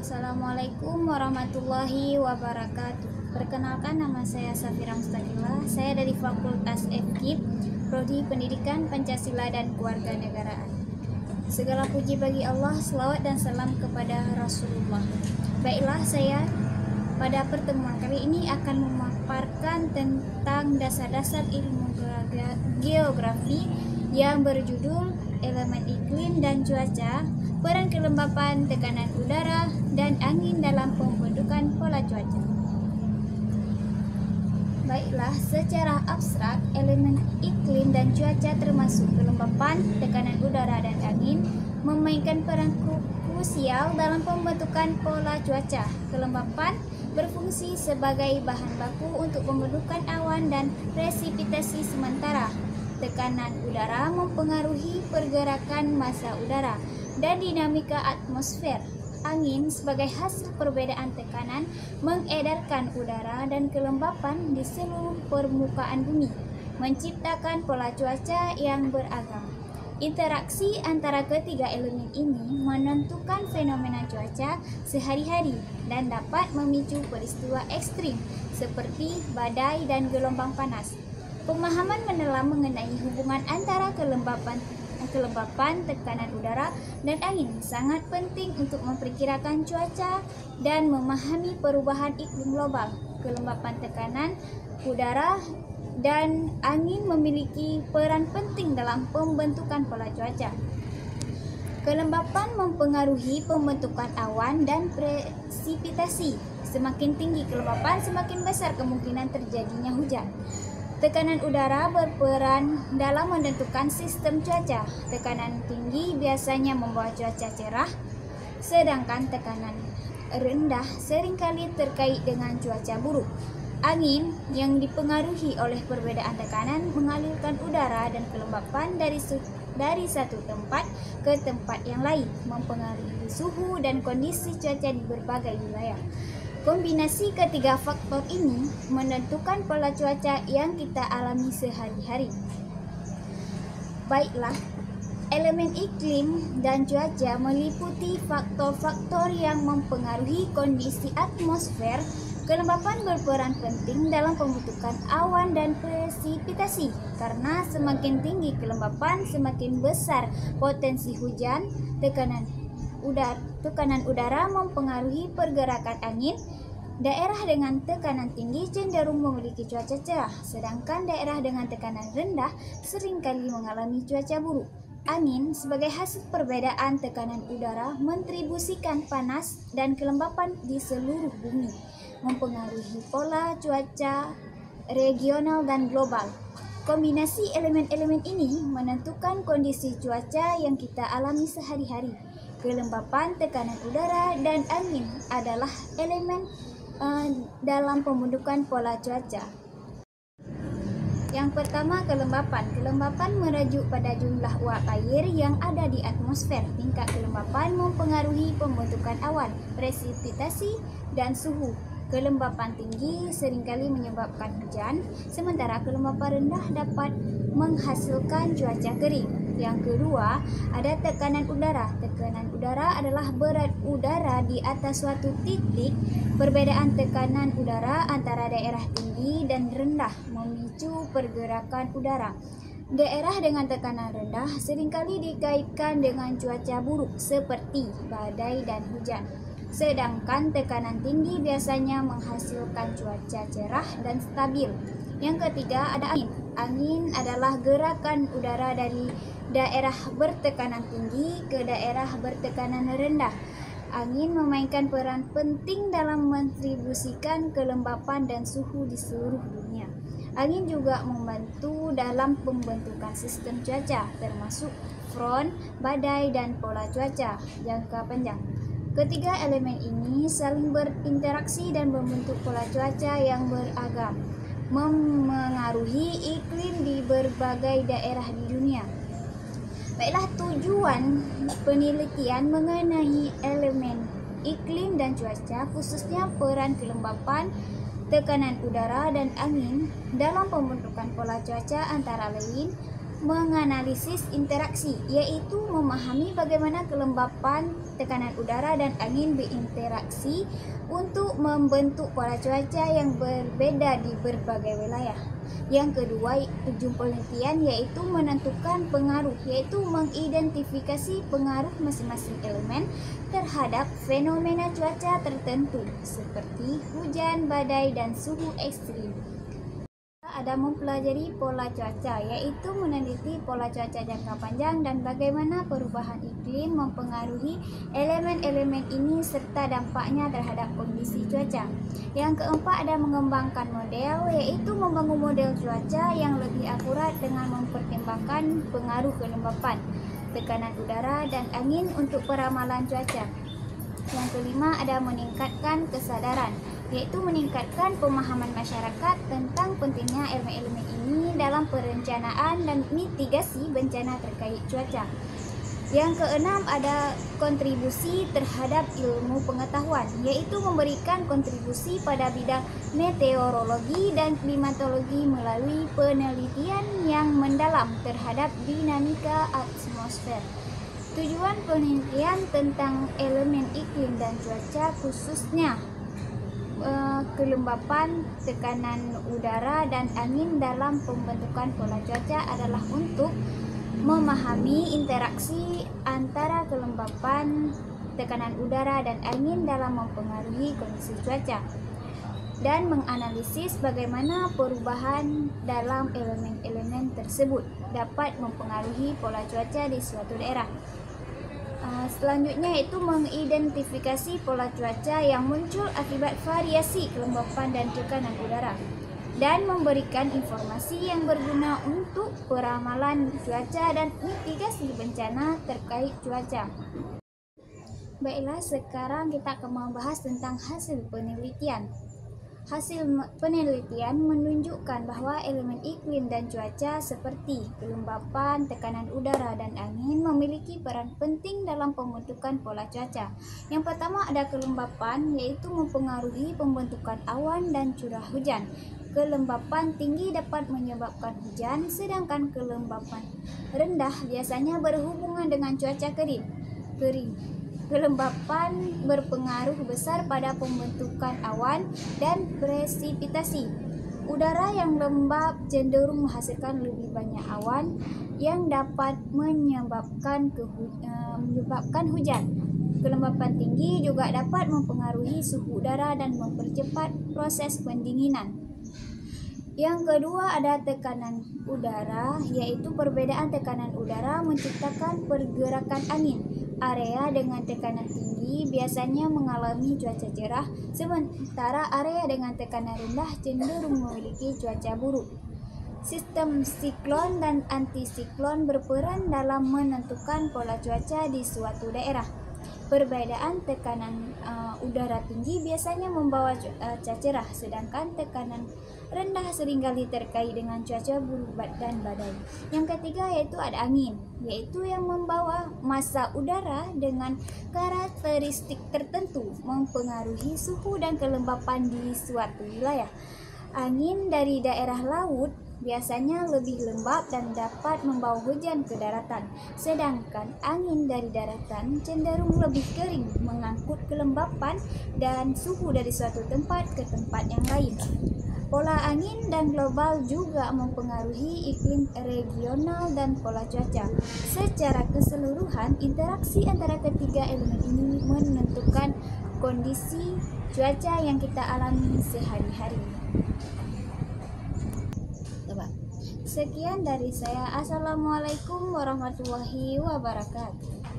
Assalamualaikum warahmatullahi wabarakatuh. Perkenalkan, nama saya Safira Mustakila. Saya dari Fakultas FKIP, Prodi Pendidikan Pancasila dan Kewarganegaraan. Segala puji bagi Allah, selawat dan salam kepada Rasulullah. Baiklah, saya pada pertemuan kali ini akan memaparkan tentang dasar-dasar ilmu geografi yang berjudul elemen iklim dan cuaca, peran kelembapan, tekanan udara, dan angin dalam pembentukan pola cuaca. Baiklah, secara abstrak, elemen iklim dan cuaca termasuk kelembapan, tekanan udara, dan angin memainkan peran krusial dalam pembentukan pola cuaca. Kelembapan berfungsi sebagai bahan baku untuk pembentukan awan dan presipitasi sementara. Tekanan udara mempengaruhi pergerakan massa udara dan dinamika atmosfer. Angin sebagai hasil perbedaan tekanan mengedarkan udara dan kelembapan di seluruh permukaan bumi, menciptakan pola cuaca yang beragam. Interaksi antara ketiga elemen ini menentukan fenomena cuaca sehari-hari dan dapat memicu peristiwa ekstrim seperti badai dan gelombang panas. Pemahaman mendalam mengenai hubungan antara kelembapan, tekanan udara, dan angin sangat penting untuk memperkirakan cuaca dan memahami perubahan iklim global. Kelembapan, tekanan udara, dan angin memiliki peran penting dalam pembentukan pola cuaca. Kelembapan mempengaruhi pembentukan awan dan presipitasi. Semakin tinggi kelembapan, semakin besar kemungkinan terjadinya hujan. Tekanan udara berperan dalam menentukan sistem cuaca. Tekanan tinggi biasanya membawa cuaca cerah, sedangkan tekanan rendah seringkali terkait dengan cuaca buruk. Angin yang dipengaruhi oleh perbedaan tekanan mengalirkan udara dan kelembapan dari satu tempat ke tempat yang lain, mempengaruhi suhu dan kondisi cuaca di berbagai wilayah. Kombinasi ketiga faktor ini menentukan pola cuaca yang kita alami sehari-hari. Baiklah, elemen iklim dan cuaca meliputi faktor-faktor yang mempengaruhi kondisi atmosfer. Kelembapan berperan penting dalam pembentukan awan dan presipitasi, karena semakin tinggi kelembapan, semakin besar potensi hujan. Tekanan udara mempengaruhi pergerakan angin. Daerah dengan tekanan tinggi cenderung memiliki cuaca cerah, sedangkan daerah dengan tekanan rendah seringkali mengalami cuaca buruk. Angin sebagai hasil perbedaan tekanan udara mendistribusikan panas dan kelembapan di seluruh bumi, mempengaruhi pola cuaca regional dan global. Kombinasi elemen-elemen ini menentukan kondisi cuaca yang kita alami sehari-hari. Kelembapan, tekanan udara, dan angin adalah elemen dalam pembentukan pola cuaca. Yang pertama, kelembapan. Kelembapan merujuk pada jumlah uap air yang ada di atmosfer. Tingkat kelembapan mempengaruhi pembentukan awan, presipitasi, dan suhu. Kelembapan tinggi seringkali menyebabkan hujan, sementara kelembapan rendah dapat menghasilkan cuaca kering. Yang kedua, ada tekanan udara. Tekanan udara adalah berat udara di atas suatu titik. Perbedaan tekanan udara antara daerah tinggi dan rendah memicu pergerakan udara. Daerah dengan tekanan rendah seringkali dikaitkan dengan cuaca buruk seperti badai dan hujan. Sedangkan tekanan tinggi biasanya menghasilkan cuaca cerah dan stabil. Yang ketiga, ada angin. Angin adalah gerakan udara dari daerah bertekanan tinggi ke daerah bertekanan rendah. Angin memainkan peran penting dalam mendistribusikan kelembapan dan suhu di seluruh dunia. Angin juga membantu dalam pembentukan sistem cuaca, termasuk front, badai, dan pola cuaca jangka panjang. Ketiga elemen ini saling berinteraksi dan membentuk pola cuaca yang beragam, memengaruhi iklim di berbagai daerah di dunia. Baiklah, tujuan penelitian mengenai elemen iklim dan cuaca, khususnya peran kelembapan, tekanan udara, dan angin dalam pembentukan pola cuaca antara lain menganalisis interaksi, yaitu memahami bagaimana kelembapan, tekanan udara, dan angin berinteraksi untuk membentuk pola cuaca yang berbeda di berbagai wilayah. Yang kedua, ujung penelitian yaitu menentukan pengaruh, yaitu mengidentifikasi pengaruh masing-masing elemen terhadap fenomena cuaca tertentu seperti hujan, badai, dan suhu ekstrim. Ada mempelajari pola cuaca, yaitu meneliti pola cuaca jangka panjang dan bagaimana perubahan iklim mempengaruhi elemen-elemen ini serta dampaknya terhadap kondisi cuaca. Yang keempat, ada mengembangkan model, yaitu membangun model cuaca yang lebih akurat dengan mempertimbangkan pengaruh kelembapan, tekanan udara, dan angin untuk peramalan cuaca. Yang kelima, ada meningkatkan kesadaran, yaitu meningkatkan pemahaman masyarakat tentang pentingnya elemen-elemen ini dalam perencanaan dan mitigasi bencana terkait cuaca. Yang keenam, ada kontribusi terhadap ilmu pengetahuan, yaitu memberikan kontribusi pada bidang meteorologi dan klimatologi melalui penelitian yang mendalam terhadap dinamika atmosfer. Tujuan penelitian tentang elemen iklim dan cuaca, khususnya kelembapan, tekanan udara, dan angin dalam pembentukan pola cuaca adalah untuk memahami interaksi antara kelembapan, tekanan udara, dan angin dalam mempengaruhi kondisi cuaca, dan menganalisis bagaimana perubahan dalam elemen-elemen tersebut dapat mempengaruhi pola cuaca di suatu daerah. Selanjutnya yaitu mengidentifikasi pola cuaca yang muncul akibat variasi kelembapan dan tekanan udara, dan memberikan informasi yang berguna untuk peramalan cuaca dan mitigasi bencana terkait cuaca. Baiklah, sekarang kita akan membahas tentang hasil penelitian. Hasil penelitian menunjukkan bahwa elemen iklim dan cuaca seperti kelembapan, tekanan udara, dan angin memiliki peran penting dalam pembentukan pola cuaca. Yang pertama, ada kelembapan, yaitu mempengaruhi pembentukan awan dan curah hujan. Kelembapan tinggi dapat menyebabkan hujan, sedangkan kelembapan rendah biasanya berhubungan dengan cuaca kering. Kelembapan berpengaruh besar pada pembentukan awan dan presipitasi. Udara yang lembab cenderung menghasilkan lebih banyak awan yang dapat menyebabkan hujan. Kelembapan tinggi juga dapat mempengaruhi suhu udara dan mempercepat proses pendinginan. Yang kedua, ada tekanan udara, yaitu perbedaan tekanan udara menciptakan pergerakan angin. Area dengan tekanan tinggi biasanya mengalami cuaca cerah, sementara area dengan tekanan rendah cenderung memiliki cuaca buruk. Sistem siklon dan antisiklon berperan dalam menentukan pola cuaca di suatu daerah. Perbedaan tekanan udara tinggi biasanya membawa cuaca cerah, sedangkan tekanan rendah seringkali terkait dengan cuaca buruk dan badai. Yang ketiga yaitu ada angin, yaitu yang membawa massa udara dengan karakteristik tertentu mempengaruhi suhu dan kelembapan di suatu wilayah. Angin dari daerah laut biasanya lebih lembab dan dapat membawa hujan ke daratan, sedangkan angin dari daratan cenderung lebih kering, mengangkut kelembapan dan suhu dari suatu tempat ke tempat yang lain. Pola angin dan global juga mempengaruhi iklim regional dan pola cuaca. Secara keseluruhan, interaksi antara ketiga elemen ini menentukan kondisi cuaca yang kita alami sehari-hari. Sekian dari saya. Assalamualaikum warahmatullahi wabarakatuh.